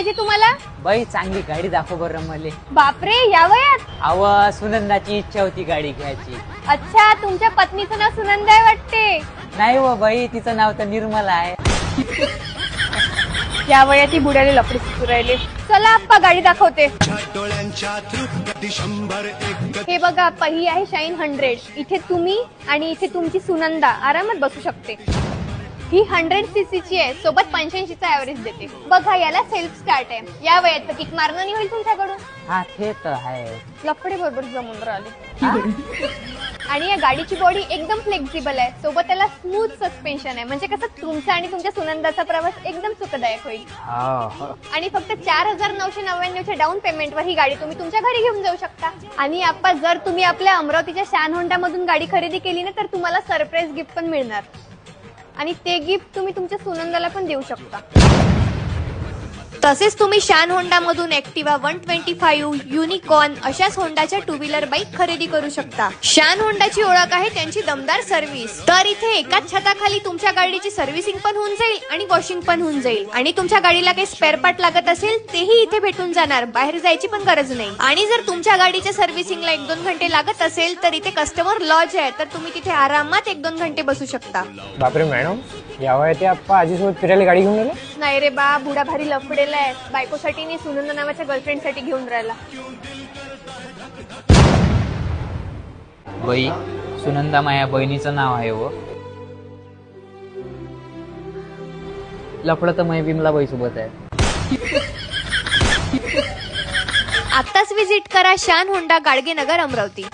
पाहिजे तुम्हाला? बाई चांगली गाडी दाखव बरं मले. बापरे, या वयात? अव सुनंदाची इच्छा होती गाडी घ्यायची. अच्छा, तुमच्या पत्नीचं नाव सुनंदा आहे वाटते. नाही हो बाई, तिचं नाव तर निर्मला आहे. या वयात ती बुड्याला लपडी सुरू राहिले. चला आप्पा, गाडी दाखवते. हे बघा, पहिली आहे शाईन 100. इथे तुम्ही आणि इथे तुमची सुनंदा आरामात बसू शकते. ही 100 सीसीची आहे, सोबत 85चा ऍव्हरेज देते. बघा, याला सेल्फ स्टार्ट आहे. या वयात किक मारणं नाही होईल तुमच्याकडून. हा ते तर आहे. लफडे बरोबर जमून राहिले. आणि या गाडीची बॉडी एकदम फ्लेक्झिबल आहे, सोबत त्याला स्मूथ सस्पेन्शन आहे. म्हणजे कसं तुमचा आणि तुमच्या सुनंदाचा प्रवास एकदम सुखदायक होईल. आणि फक्त 4999च्या डाऊन पेमेंटवर ही गाडी तुम्ही तुमच्या घरी घेऊन जाऊ शकता. आणि आप्पा, जर तुम्ही आपल्या अमरावतीच्या शान होंडा मधून गाडी खरेदी केली ना, तर तुम्हाला सरप्राईज गिफ्ट पण मिळणार. आणि ते गिफ्ट तुम्ही तुमच्या सुनंदाला पण देऊ शकता. तसेच तुम्ही शान होंडा मधून ऍक्टिवा 125, युनिकॉर्न अशाच होंडाच्या 2 व्हीलर बाईक खरेदी करू शकता. शान होंडाची ओळख आहे त्यांची दमदार सर्व्हिस. तर इथे एकाच छताखाली तुमच्या गाडीची सर्व्हिसिंग पण होऊन जाईल आणि वॉशिंग पण होऊन जाईल. आणि तुमच्या गाडीला काही स्पेअर पार्ट लागत असेल तेही इथे भेटून जाणार. बाहेर जायची पण गरज नाही. आणि जर तुमच्या गाडीच्या सर्व्हिसिंगला 1-2 घंटे लागत असेल तर इथे कस्टमर लॉज आहे, तर तुम्ही तिथे आरामात 1-2 घंटे बसू शकता. बापरे मॅडम, या वयात आप्पा आजीसोबत फिरायला गाडी घेऊन गेले? नाही रे बा, बुडा भारी लफडेला आहे. बायकोसाठी आणि सुनंदा नावाच्या गर्लफ्रेंड साठी घेऊन राहिला. बाई, सुनंदा माझ्या बहिणीचं नाव आहे. व लफडं तर माझ्या विमला बाई सोबत आहे. आताच विजिट करा शान होंडा, गाडगेनगर, अमरावती.